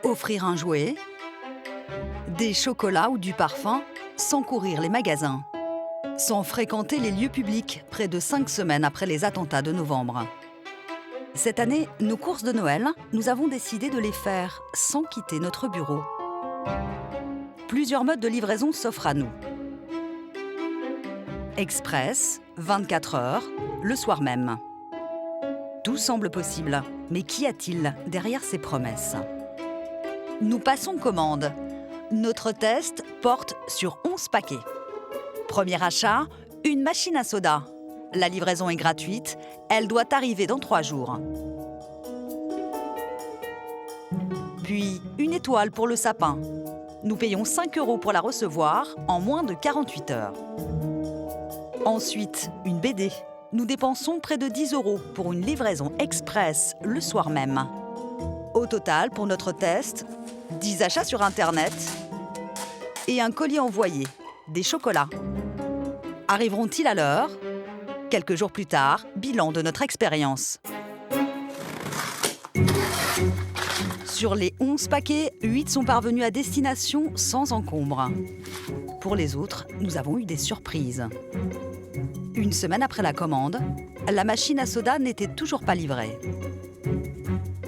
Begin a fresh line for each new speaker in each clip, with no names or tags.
Offrir un jouet, des chocolats ou du parfum sans courir les magasins, sans fréquenter les lieux publics près de 5 semaines après les attentats de novembre. Cette année, nos courses de Noël, nous avons décidé de les faire sans quitter notre bureau. Plusieurs modes de livraison s'offrent à nous. Express, 24 heures, le soir même. Tout semble possible, mais qu'y a-t-il derrière ces promesses ? Nous passons commande. Notre test porte sur 11 paquets. Premier achat, une machine à soda. La livraison est gratuite, elle doit arriver dans 3 jours. Puis, une étoile pour le sapin. Nous payons 5 € pour la recevoir en moins de 48 heures. Ensuite, une BD. Nous dépensons près de 10 € pour une livraison express le soir même. Au total, pour notre test, 10 achats sur Internet et un colis envoyé, des chocolats. Arriveront-ils à l'heure ? Quelques jours plus tard, bilan de notre expérience. Sur les 11 paquets, 8 sont parvenus à destination sans encombre. Pour les autres, nous avons eu des surprises. Une semaine après la commande, la machine à soda n'était toujours pas livrée.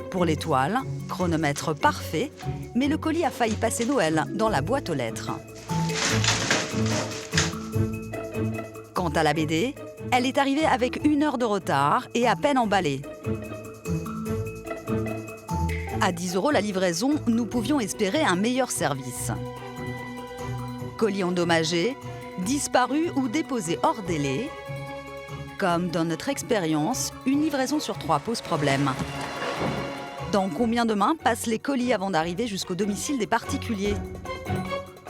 Pour l'étoile, chronomètre parfait, mais le colis a failli passer Noël dans la boîte aux lettres. Quant à la BD, elle est arrivée avec 1 heure de retard et à peine emballée. À 10 € la livraison, nous pouvions espérer un meilleur service. Colis endommagé, disparu ou déposé hors délai. Comme dans notre expérience, une livraison sur 3 pose problème. Dans combien de mains passent les colis avant d'arriver jusqu'au domicile des particuliers ?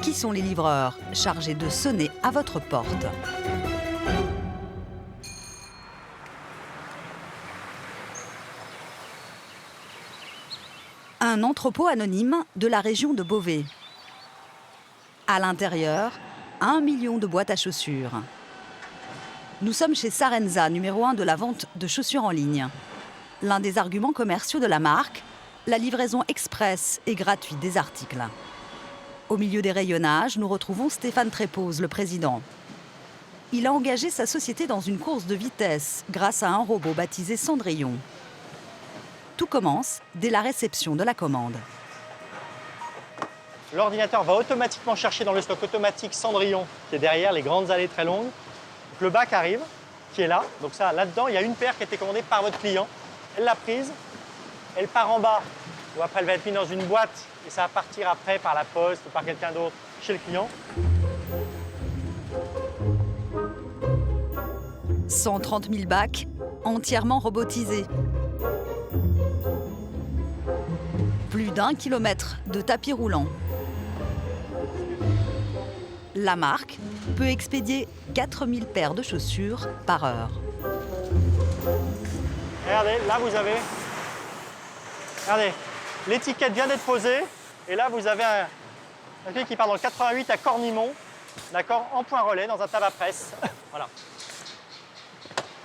Qui sont les livreurs chargés de sonner à votre porte ? Un entrepôt anonyme de la région de Beauvais. À l'intérieur, 1 million de boîtes à chaussures. Nous sommes chez Sarenza, numéro 1 de la vente de chaussures en ligne. L'un des arguments commerciaux de la marque, la livraison express et gratuite des articles. Au milieu des rayonnages, nous retrouvons Stéphane Trépose, le président. Il a engagé sa société dans une course de vitesse grâce à un robot baptisé Cendrillon. Tout commence dès la réception de la commande.
L'ordinateur va automatiquement chercher dans le stock automatique Cendrillon, qui est derrière les grandes allées très longues. Donc, le bac arrive, qui est là. Donc ça, là-dedans, il y a une paire qui a été commandée par votre client. Elle l'a prise, elle part en bas, ou après elle va être mise dans une boîte et ça va partir après par la poste ou par quelqu'un d'autre chez le client.
130 000 bacs entièrement robotisés. Plus d'1 kilomètre de tapis roulant. La marque peut expédier 4000 paires de chaussures par heure.
Regardez, là vous avez... Regardez, l'étiquette vient d'être posée. Et là vous avez un colis qui part dans le 88 à Cornimont, d'accord, en point relais dans un tabac presse. Voilà.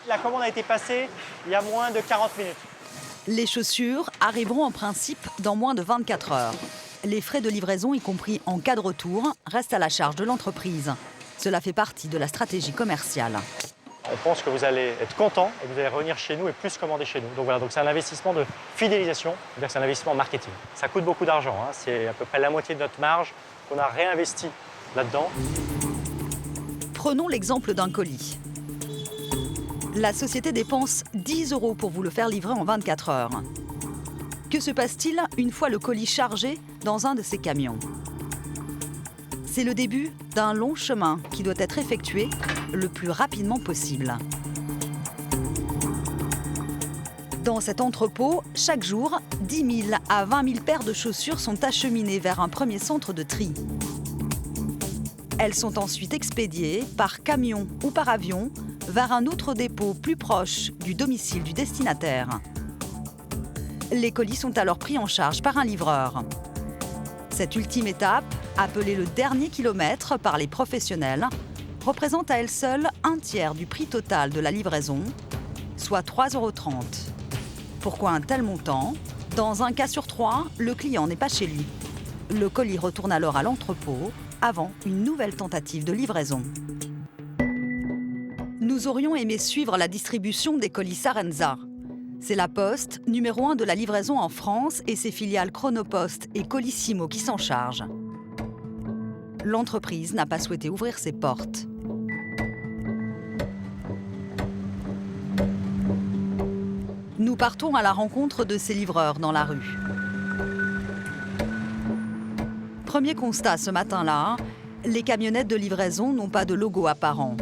La commande a été passée il y a moins de 40 minutes.
Les chaussures arriveront en principe dans moins de 24 heures. Les frais de livraison, y compris en cas de retour, restent à la charge de l'entreprise. Cela fait partie de la stratégie commerciale.
On pense que vous allez être content et que vous allez revenir chez nous et plus commander chez nous. Donc voilà, donc c'est un investissement de fidélisation, c'est-à-dire que c'est un investissement marketing. Ça coûte beaucoup d'argent, hein. C'est à peu près la moitié de notre marge qu'on a réinvesti là-dedans.
Prenons l'exemple d'un colis. La société dépense 10 € pour vous le faire livrer en 24 heures. Que se passe-t-il une fois le colis chargé dans un de ces camions ? C'est le début d'un long chemin qui doit être effectué le plus rapidement possible. Dans cet entrepôt, chaque jour, 10 000 à 20 000 paires de chaussures sont acheminées vers un premier centre de tri. Elles sont ensuite expédiées par camion ou par avion vers un autre dépôt plus proche du domicile du destinataire. Les colis sont alors pris en charge par un livreur. Cette ultime étape, appelée le dernier kilomètre par les professionnels, représente à elle seule un tiers du prix total de la livraison, soit 3,30 €. Pourquoi un tel montant ? Dans un cas sur 3, le client n'est pas chez lui. Le colis retourne alors à l'entrepôt avant une nouvelle tentative de livraison. Nous aurions aimé suivre la distribution des colis Sarenza. C'est la Poste, numéro 1 de la livraison en France, et ses filiales Chronopost et Colissimo qui s'en chargent. L'entreprise n'a pas souhaité ouvrir ses portes. Nous partons à la rencontre de ces livreurs dans la rue. Premier constat ce matin-là, les camionnettes de livraison n'ont pas de logo apparent.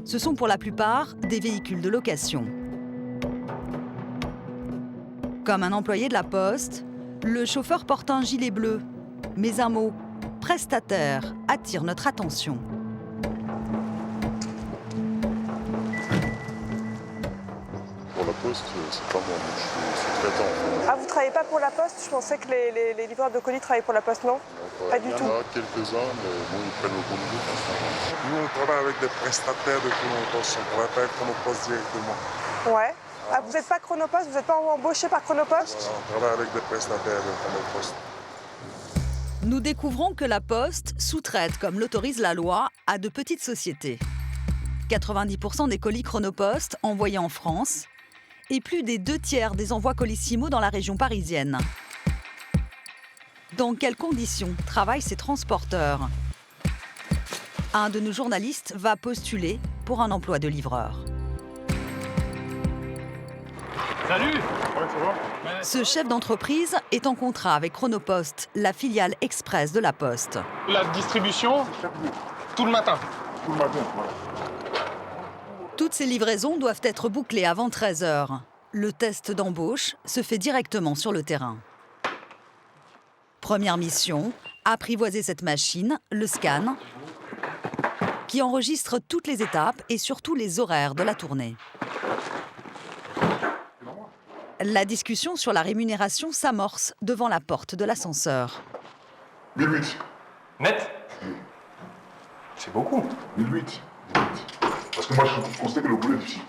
Ce sont pour la plupart des véhicules de location. Comme un employé de la Poste, le chauffeur porte un gilet bleu, mais un mot « prestataire » attire notre attention.
Pour la Poste, c'est pas moi, je suis sous-traitant.
Ah, vous travaillez pas pour la Poste? Je pensais que les livreurs de colis travaillaient pour la Poste, non? Pas du tout.
Il y en a quelques-uns, mais bon, ils prennent le bon niveau pour ça.
Nous, on travaille avec des prestataires de Chronopost. On ne travaille pas avec Chronopost directement.
Ouais. Ah, vous n'êtes pas Chronopost? Vous n'êtes pas embauché par Chronopost?
Voilà, on travaille avec des prestataires de Chronopost.
Nous découvrons que la Poste sous-traite, comme l'autorise la loi, à de petites sociétés. 90% des colis Chronopost envoyés en France et plus des 2/3 des envois Colissimo dans la région parisienne. Dans quelles conditions travaillent ces transporteurs? Un de nos journalistes va postuler pour un emploi de livreur.
Salut!
Ce chef d'entreprise est en contrat avec Chronopost, la filiale express de la Poste.
La distribution, tout le matin.
Tout le matin, voilà.
Toutes ces livraisons doivent être bouclées avant 13 h. Le test d'embauche se fait directement sur le terrain. Première mission, apprivoiser cette machine, le scan, qui enregistre toutes les étapes et surtout les horaires de la tournée. La discussion sur la rémunération s'amorce devant la porte de l'ascenseur.
1008.
Net? C'est beaucoup.
1008. Parce que moi, je constate que le boulot est difficile.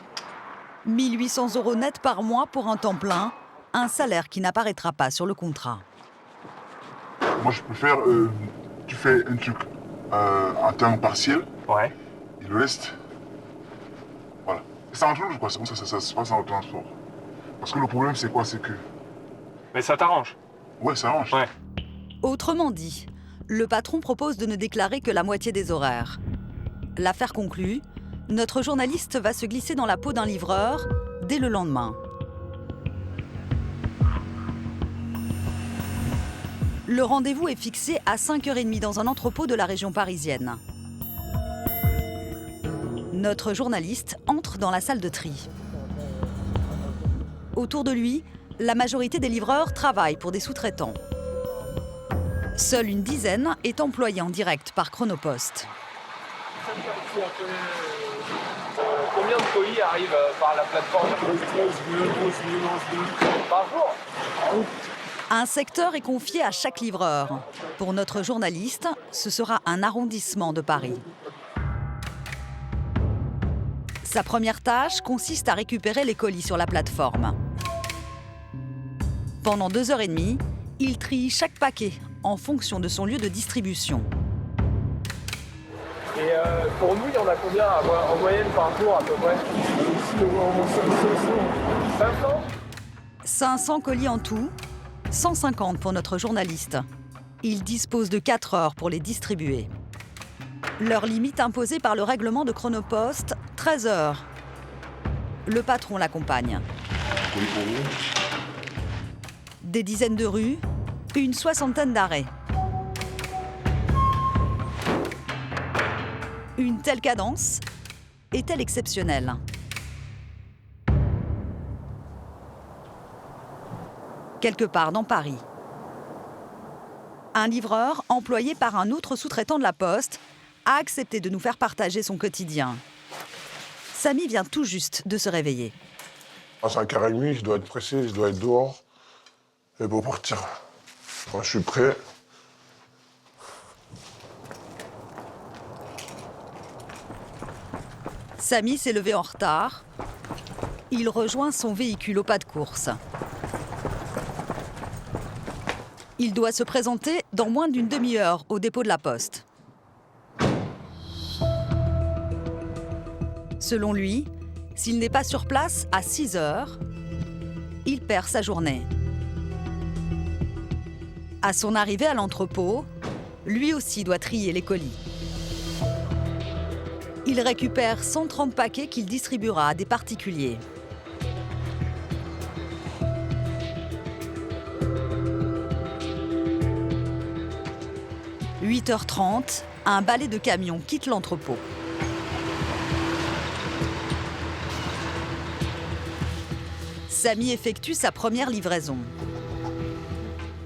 1 800 € net par mois pour un temps plein, un salaire qui n'apparaîtra pas sur le contrat.
Moi, je préfère, tu fais un truc à temps partiel,
Ouais.
et le reste, voilà. Et ça en change, quoi. C'est comme ça se passe dans le transport. Parce que le problème, c'est quoi? C'est que,
Mais ça t'arrange?
ouais, ça arrange.
Ouais.
Autrement dit, le patron propose de ne déclarer que la moitié des horaires. L'affaire conclue, notre journaliste va se glisser dans la peau d'un livreur dès le lendemain. Le rendez-vous est fixé à 5h30 dans un entrepôt de la région parisienne. Notre journaliste entre dans la salle de tri. Autour de lui, la majorité des livreurs travaillent pour des sous-traitants. Seule une dizaine est employée en direct par Chronopost.
Combien de colis arrivent par la plateforme? Par jour?
Un secteur est confié à chaque livreur. Pour notre journaliste, ce sera un arrondissement de Paris. Sa première tâche consiste à récupérer les colis sur la plateforme. Pendant 2h30, il trie chaque paquet en fonction de son lieu de distribution.
Et pour nous, il y en a combien en moyenne par jour à peu près? 500?
500 colis en tout, 150 pour notre journaliste. Il dispose de 4 heures pour les distribuer. Leur limite imposée par le règlement de Chronopost, 13 heures. Le patron l'accompagne. Des dizaines de rues, une soixantaine d'arrêts. Une telle cadence est-elle exceptionnelle? Quelque part dans Paris. Un livreur, employé par un autre sous-traitant de la Poste, a accepté de nous faire partager son quotidien. Samy vient tout juste de se réveiller.
À 5h30, je dois être pressé, je dois être dehors. Et pour partir. Quand je suis prêt.
Samy s'est levé en retard. Il rejoint son véhicule au pas de course. Il doit se présenter dans moins d'une demi-heure au dépôt de la Poste. Selon lui, s'il n'est pas sur place à 6 heures, il perd sa journée. À son arrivée à l'entrepôt, lui aussi doit trier les colis. Il récupère 130 paquets qu'il distribuera à des particuliers. « 8h30, un balai de camions quitte l'entrepôt. Samy effectue sa première livraison.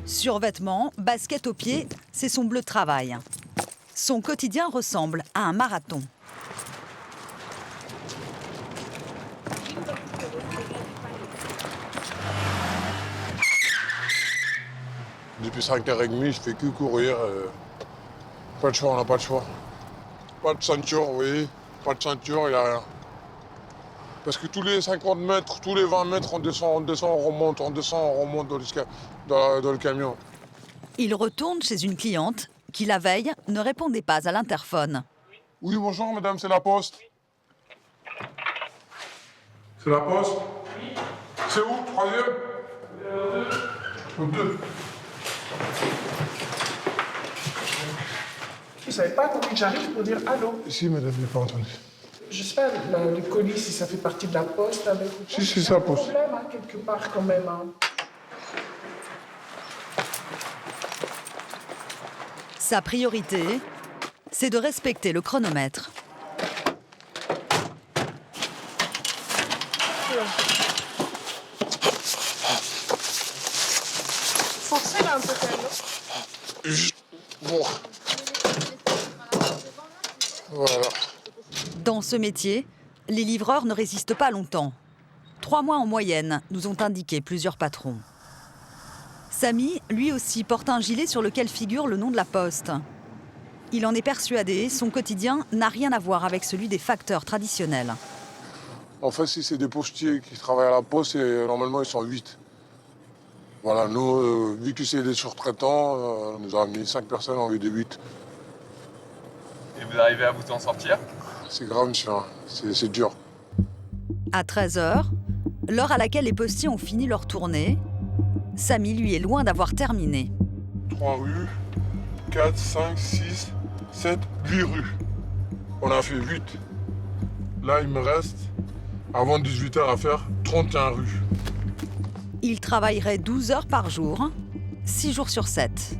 Survêtements, baskets aux pieds, c'est son bleu de travail. Son quotidien ressemble à un marathon.
Depuis 5h30, je fais que courir. Pas de choix, on n'a pas de choix. Pas de ceinture, oui. Pas de ceinture, il n'y a rien. Parce que tous les 50 mètres, tous les 20 mètres, on descend, on remonte dans le camion.
Il retourne chez une cliente qui, la veille, ne répondait pas à l'interphone.
Oui, bonjour madame, c'est la Poste. C'est la Poste? Oui. C'est où, troisième? Le 2.
Vous savez pas combien j'arrive pour dire allô?
Si madame, je n'ai pas entendu.
Je sais pas, le colis, si ça fait partie de la Poste avec ou pas.
Si, c'est la Poste.
Il y a un problème, hein, quelque part, quand même. Hein.
Sa priorité, c'est de respecter le chronomètre.
Forcez là un peu quand même, non?
Juste pour... Voilà.
Dans ce métier, les livreurs ne résistent pas longtemps. 3 mois en moyenne, nous ont indiqué plusieurs patrons. Samy, lui aussi, porte un gilet sur lequel figure le nom de la Poste. Il en est persuadé, son quotidien n'a rien à voir avec celui des facteurs traditionnels.
En fait, si c'est des postiers qui travaillent à la Poste, normalement ils sont 8. Voilà, nous, vu que c'est des surtraitants, on nous a mis 5 personnes, on est des 8.
Et vous arrivez à vous en sortir?
C'est grave, monsieur, hein. C'est dur.
À 13h, l'heure à laquelle les postiers ont fini leur tournée, Samy, lui, est loin d'avoir terminé.
3 rues, 4, 5, 6, 7, 8 rues. On a fait 8. Là, il me reste, avant 18h à faire, 31 rues.
Il travaillerait 12 heures par jour, 6 jours sur 7.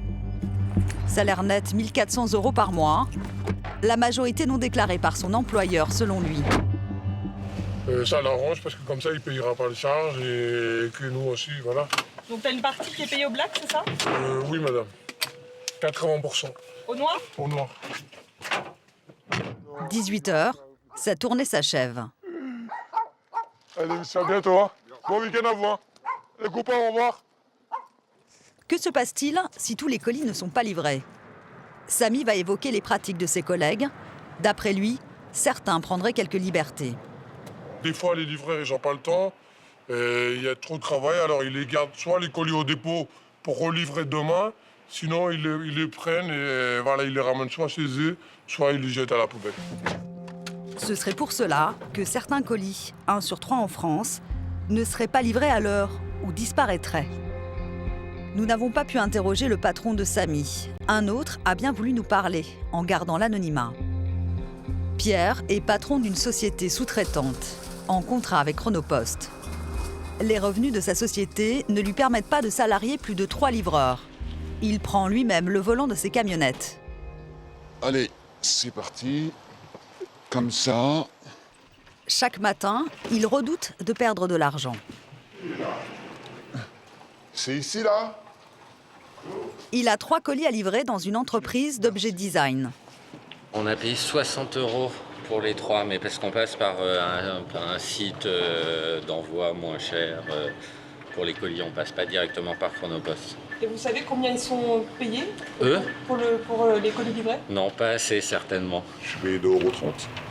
Salaire net 1 400 € par mois, la majorité non déclarée par son employeur, selon lui.
Ça l'arrange parce que comme ça, il ne payera pas les charges et que nous aussi, voilà.
Donc t'as une partie qui est payée au black, c'est ça?
Oui, madame. 80%.
Au noir?
Au noir.
18h, sa tournée s'achève.
Allez, monsieur, à bientôt. Hein. Bon week-end à vous. Hein. Les copains, au revoir.
Que se passe-t-il si tous les colis ne sont pas livrés? Samy va évoquer les pratiques de ses collègues. D'après lui, certains prendraient quelques libertés.
Des fois, les livreurs, ils n'ont pas le temps. Il y a trop de travail, alors ils les gardent soit les colis au dépôt pour relivrer demain, sinon ils les prennent et voilà, ils les ramènent soit chez eux, soit ils les jettent à la poubelle.
Ce serait pour cela que certains colis, 1 sur 3 en France, ne seraient pas livrés à l'heure ou disparaîtraient. Nous n'avons pas pu interroger le patron de Samy. Un autre a bien voulu nous parler, en gardant l'anonymat. Pierre est patron d'une société sous-traitante, en contrat avec Chronopost. Les revenus de sa société ne lui permettent pas de salarier plus de 3 livreurs. Il prend lui-même le volant de ses camionnettes.
Allez, c'est parti. Comme ça.
Chaque matin, il redoute de perdre de l'argent.
C'est ici, là?
Il a 3 colis à livrer dans une entreprise d'objets design.
On a payé 60 € pour les 3, mais parce qu'on passe par un site d'envoi moins cher. Pour les colis, on passe pas directement par Chronopost.
Et vous savez combien ils sont payés?
Eux?
Pour les colis livrés?
Non, pas assez, certainement.
Je suis payé 2,30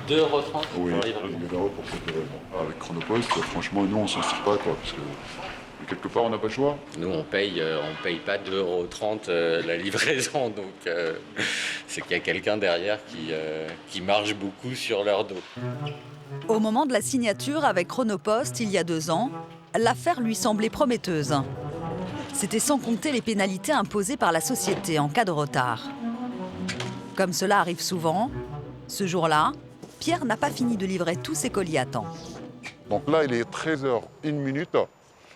€.
2,30 €
Oui,
pour livrer.
2 € pour cette livraison. Avec Chronopost, franchement, nous, on s'en sort pas, quoi, parce que
Et quelque part, on n'a pas le choix.
Nous, on paye pas 2,30 € la livraison, donc c'est qu'il y a quelqu'un derrière qui marche beaucoup sur leur dos.
Au moment de la signature avec Chronopost, il y a 2 ans, l'affaire lui semblait prometteuse. C'était sans compter les pénalités imposées par la société en cas de retard. Comme cela arrive souvent, ce jour-là, Pierre n'a pas fini de livrer tous ses colis à temps.
Donc là, il est 13h01,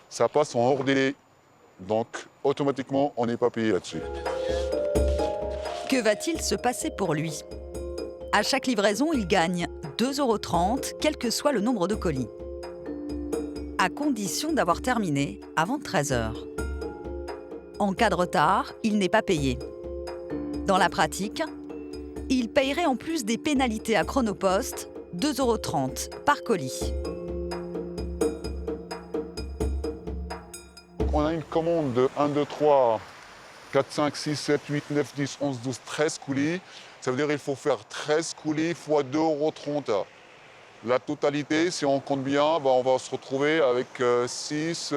ça passe en hors délai. Donc automatiquement, on n'est pas payé là-dessus.
Que va-t-il se passer pour lui? À chaque livraison, il gagne 2,30 €, quel que soit le nombre de colis. À condition d'avoir terminé avant 13 h. En cas de retard, il n'est pas payé. Dans la pratique, il payerait en plus des pénalités à Chronopost 2,30 € par colis.
On a une commande de 1, 2, 3, 4, 5, 6, 7, 8, 9, 10, 11, 12, 13 colis. Ça veut dire qu'il faut faire 13 colis fois 2,30 €. La totalité, si on compte bien, on va se retrouver avec 6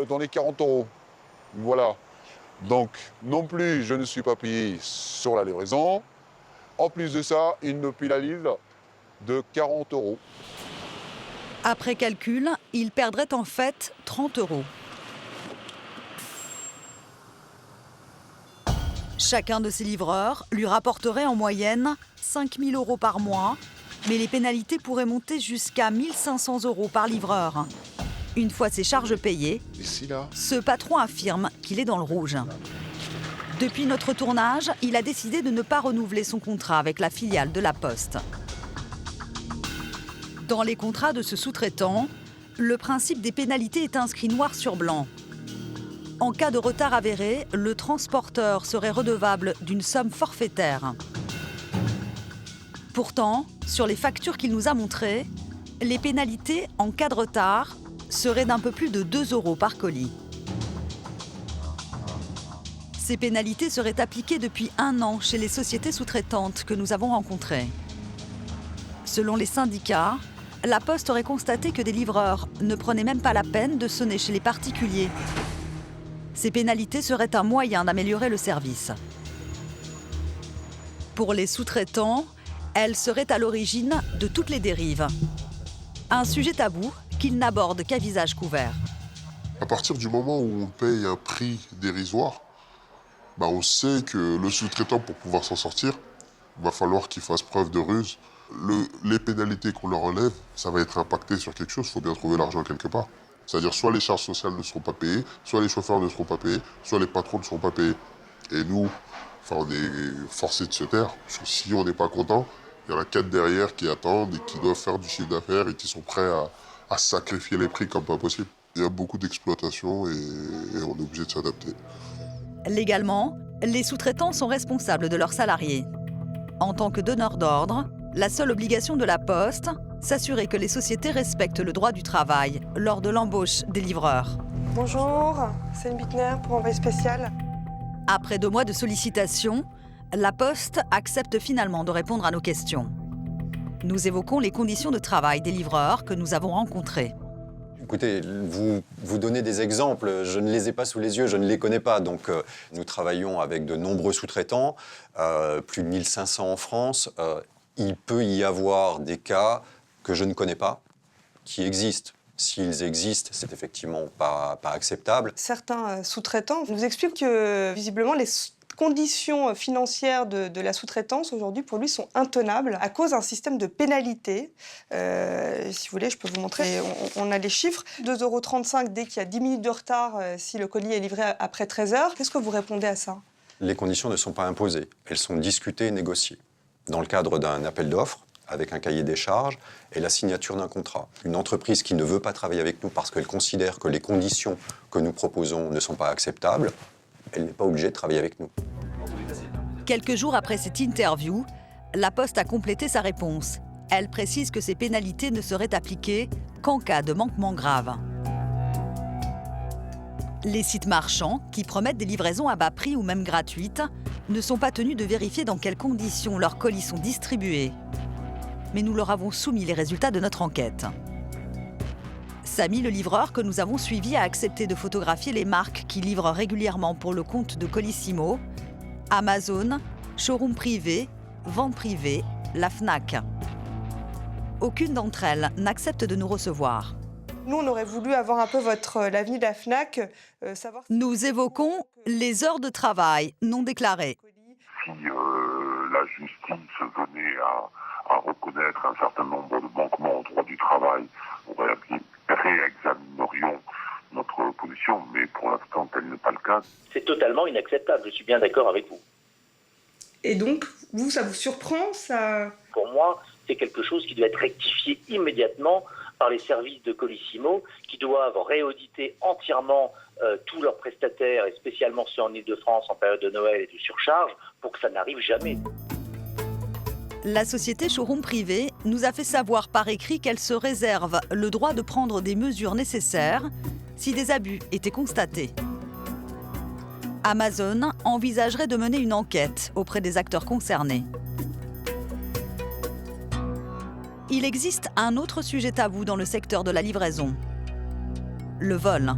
dans les 40 €. Voilà. Donc, non plus, je ne suis pas payé sur la livraison. En plus de ça, il me pénalise de 40 €.
Après calcul, il perdrait en fait 30 €. Chacun de ces livreurs lui rapporterait en moyenne 5 000 € par mois, mais les pénalités pourraient monter jusqu'à 1 500 € par livreur. Une fois ses charges payées,
Ici, là.
ce patron affirme qu'il est dans le rouge. Depuis notre tournage, il a décidé de ne pas renouveler son contrat avec la filiale de La Poste. Dans les contrats de ce sous-traitant, le principe des pénalités est inscrit noir sur blanc. En cas de retard avéré, le transporteur serait redevable d'une somme forfaitaire. Pourtant, sur les factures qu'il nous a montrées, les pénalités en cas de retard seraient d'un peu plus de 2 € par colis. Ces pénalités seraient appliquées depuis 1 an chez les sociétés sous-traitantes que nous avons rencontrées. Selon les syndicats, La Poste aurait constaté que des livreurs ne prenaient même pas la peine de sonner chez les particuliers. Ces pénalités seraient un moyen d'améliorer le service. Pour les sous-traitants, elles seraient à l'origine de toutes les dérives. Un sujet tabou qu'ils n'abordent qu'à visage couvert.
À partir du moment où on paye un prix dérisoire, on sait que le sous-traitant, pour pouvoir s'en sortir, va falloir qu'il fasse preuve de ruse. Les pénalités qu'on leur enlève, ça va être impacté sur quelque chose, il faut bien trouver l'argent quelque part. C'est-à-dire soit les charges sociales ne seront pas payées, soit les chauffeurs ne seront pas payés, soit les patrons ne seront pas payés. Et nous, on est forcés de se taire, parce que si on n'est pas content, il y en a 4 derrière qui attendent et qui doivent faire du chiffre d'affaires et qui sont prêts à sacrifier les prix comme pas possible. Il y a beaucoup d'exploitation et on est obligé de s'adapter.
Légalement, les sous-traitants sont responsables de leurs salariés. En tant que donneur d'ordre, la seule obligation de La Poste, s'assurer que les sociétés respectent le droit du travail lors de l'embauche des livreurs.
Bonjour, c'est une Bittner pour envoyé spécial.
Après 2 mois de sollicitations, La Poste accepte finalement de répondre à nos questions. Nous évoquons les conditions de travail des livreurs que nous avons rencontrés.
Écoutez, vous donnez des exemples, je ne les ai pas sous les yeux, je ne les connais pas. Donc nous travaillons avec de nombreux sous-traitants, plus de 1500 en France. Il peut y avoir des cas que je ne connais pas, qui existent. S'ils existent, c'est effectivement pas acceptable.
Certains sous-traitants nous expliquent que visiblement les conditions financières de la sous-traitance aujourd'hui pour lui sont intenables à cause d'un système de pénalité. Si vous voulez, je peux vous montrer. Et on a les chiffres. 2,35 € dès qu'il y a 10 minutes de retard si le colis est livré après 13 h. Qu'est-ce que vous répondez à ça?
Les conditions ne sont pas imposées. Elles sont discutées et négociées. Dans le cadre d'un appel d'offres, avec un cahier des charges et la signature d'un contrat. Une entreprise qui ne veut pas travailler avec nous parce qu'elle considère que les conditions que nous proposons ne sont pas acceptables, elle n'est pas obligée de travailler avec nous.
Quelques jours après cette interview, La Poste a complété sa réponse. Elle précise que ces pénalités ne seraient appliquées qu'en cas de manquement grave. Les sites marchands, qui promettent des livraisons à bas prix ou même gratuites, ne sont pas tenus de vérifier dans quelles conditions leurs colis sont distribués. Mais nous leur avons soumis les résultats de notre enquête. Samy, le livreur que nous avons suivi, a accepté de photographier les marques qui livrent régulièrement pour le compte de Colissimo: Amazon, Showroom Privé, Vente Privée, la Fnac. Aucune d'entre elles n'accepte de nous recevoir.
Nous, on aurait voulu avoir un peu l'avenue de la Fnac, savoir...
Nous évoquons les heures de travail non déclarées.
Si la justice venait à reconnaître un certain nombre de manquements au droit du travail, on réexaminerions notre position, mais pour l'instant, tel n'est pas le cas.
C'est totalement inacceptable, je suis bien d'accord avec vous.
Et donc, vous, ça vous surprend ça...
Pour moi, c'est quelque chose qui doit être rectifié immédiatement par les services de Colissimo, qui doivent réauditer entièrement tous leurs prestataires, et spécialement ceux en Ile-de-France en période de Noël et de surcharge, pour que ça n'arrive jamais.
La société Showroom Privé nous a fait savoir par écrit qu'elle se réserve le droit de prendre des mesures nécessaires si des abus étaient constatés. Amazon envisagerait de mener une enquête auprès des acteurs concernés. Il existe un autre sujet tabou dans le secteur de la livraison: le vol.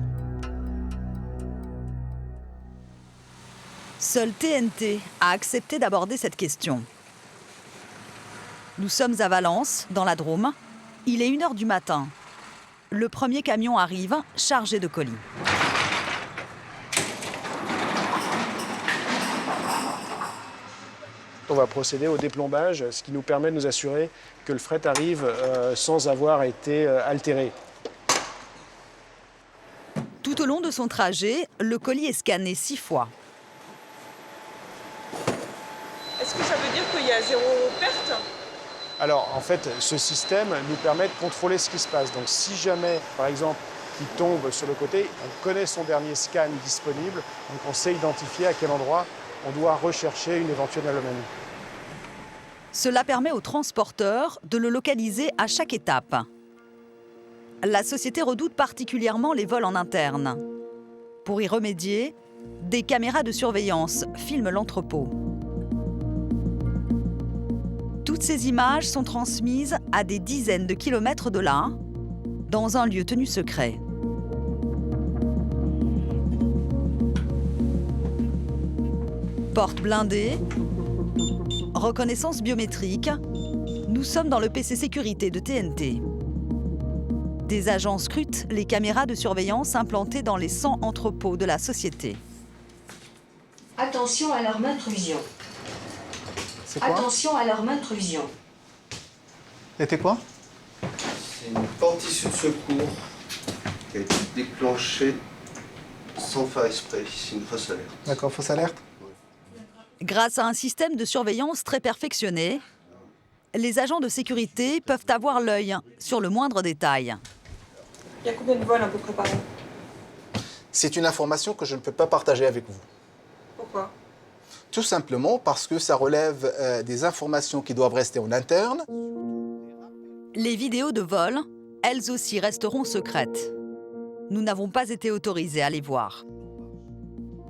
Seul TNT a accepté d'aborder cette question. Nous sommes à Valence, dans la Drôme. Il est 1h du matin. Le premier camion arrive, chargé de colis.
On va procéder au déplombage, ce qui nous permet de nous assurer que le fret arrive sans avoir été altéré.
Tout au long de son trajet, le colis est scanné 6 fois.
Est-ce que ça veut dire qu'il y a 0 perte?
Alors, en fait, ce système nous permet de contrôler ce qui se passe. Donc, si jamais, par exemple, il tombe sur le côté, on connaît son dernier scan disponible, donc on sait identifier à quel endroit on doit rechercher une éventuelle anomalie.
Cela permet aux transporteurs de le localiser à chaque étape. La société redoute particulièrement les vols en interne. Pour y remédier, des caméras de surveillance filment l'entrepôt. Toutes ces images sont transmises à des dizaines de kilomètres de là, dans un lieu tenu secret. Porte blindée, reconnaissance biométrique, nous sommes dans le PC sécurité de TNT. Des agents scrutent les caméras de surveillance implantées dans les 100 entrepôts de la société.
Attention à l'arme intrusion. Attention à l'arme intrusion.
C'était quoi?
C'est une porte issue de secours qui a été déclenchée sans faire exprès. C'est une fausse alerte.
D'accord, fausse alerte.
Grâce à un système de surveillance très perfectionné, les agents de sécurité peuvent avoir l'œil sur le moindre détail.
Il y a combien de vols à peu près par an?
C'est une information que je ne peux pas partager avec vous.
Pourquoi?
Tout simplement parce que ça relève des informations qui doivent rester en interne.
Les vidéos de vol, elles aussi resteront secrètes. Nous n'avons pas été autorisés à les voir.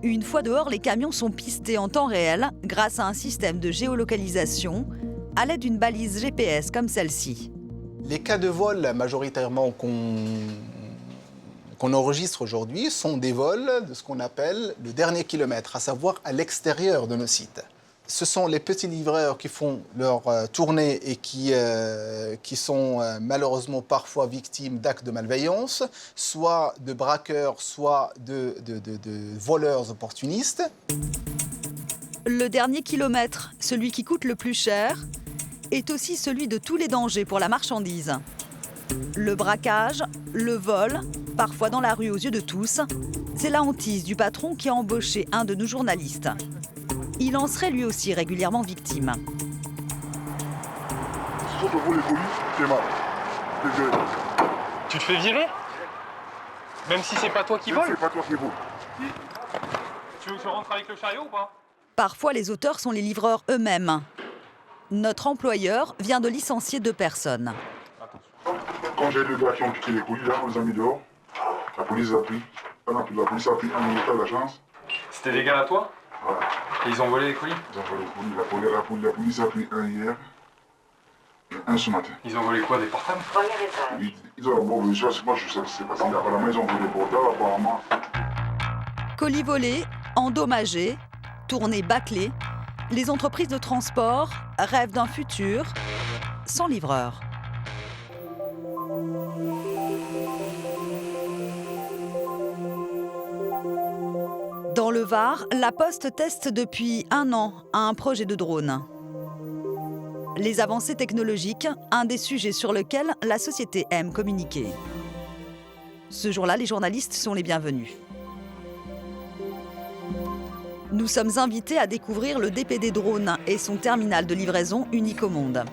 Une fois dehors, les camions sont pistés en temps réel grâce à un système de géolocalisation à l'aide d'une balise GPS comme celle-ci.
Les cas de vol majoritairement qu'on enregistre aujourd'hui sont des vols de ce qu'on appelle le dernier kilomètre, à savoir à l'extérieur de nos sites. Ce sont les petits livreurs qui font leur tournée et qui sont malheureusement parfois victimes d'actes de malveillance, soit de braqueurs, soit de voleurs opportunistes.
Le dernier kilomètre, celui qui coûte le plus cher, est aussi celui de tous les dangers pour la marchandise. Le braquage, le vol, parfois dans la rue aux yeux de tous, c'est la hantise du patron qui a embauché un de nos journalistes. Il en serait lui aussi régulièrement victime.
Sauf que vous, les colis, c'est mal.
Tu te fais virer? Même si c'est pas toi qui vole?
C'est pas toi qui vole.
Tu veux que je rentre avec le chariot ou pas?
Parfois, les auteurs sont les livreurs eux-mêmes. Notre employeur vient de licencier 2 personnes.
Quand j'ai deux gars qui ont piqué les colis, là, on les a mis dehors. La police a pris. La police a pris un état de la chance.
C'était des gars à toi?
Voilà.
Et ils ont volé les colis?
Ils ont volé les colis. La police a pris un hier.
Un ce matin.
Ils ont volé quoi, des portables?
Ils ont bon, déjà, moi je sais que c'est parce qu'il n'y a pas la maison pour les portables apparemment.
Colis volés, endommagés, tournés bâclés, les entreprises de transport rêvent d'un futur sans livreur. Dans le Var, la Poste teste depuis 1 an un projet de drone. Les avancées technologiques, un des sujets sur lesquels la société aime communiquer. Ce jour-là, les journalistes sont les bienvenus. Nous sommes invités à découvrir le DPD Drone et son terminal de livraison unique au monde.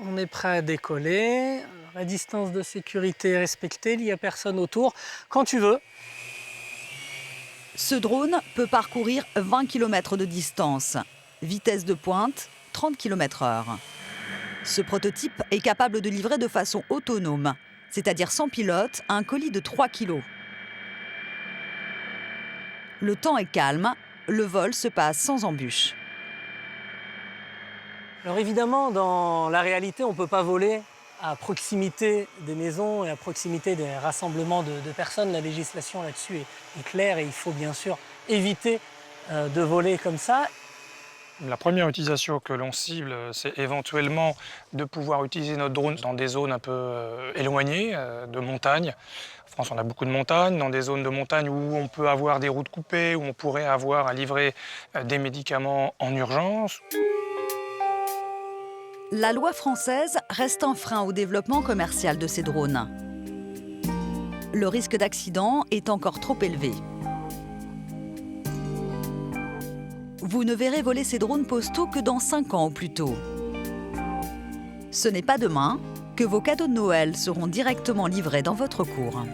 On est prêt à décoller, la distance de sécurité est respectée, il n'y a personne autour. Quand tu veux.
Ce drone peut parcourir 20 km de distance. Vitesse de pointe, 30 km/h. Ce prototype est capable de livrer de façon autonome, c'est-à-dire sans pilote, un colis de 3 kg. Le temps est calme, le vol se passe sans embûches.
Alors évidemment, dans la réalité, on ne peut pas voler à proximité des maisons et à proximité des rassemblements de personnes. La législation là-dessus est claire et il faut bien sûr éviter de voler comme ça.
La première utilisation que l'on cible, c'est éventuellement de pouvoir utiliser notre drone dans des zones un peu éloignées, de montagne. En France, on a beaucoup de montagnes, dans des zones de montagne où on peut avoir des routes coupées, où on pourrait avoir à livrer des médicaments en urgence.
La loi française reste un frein au développement commercial de ces drones. Le risque d'accident est encore trop élevé. Vous ne verrez voler ces drones postaux que dans 5 ans au plus tôt. Ce n'est pas demain que vos cadeaux de Noël seront directement livrés dans votre cour.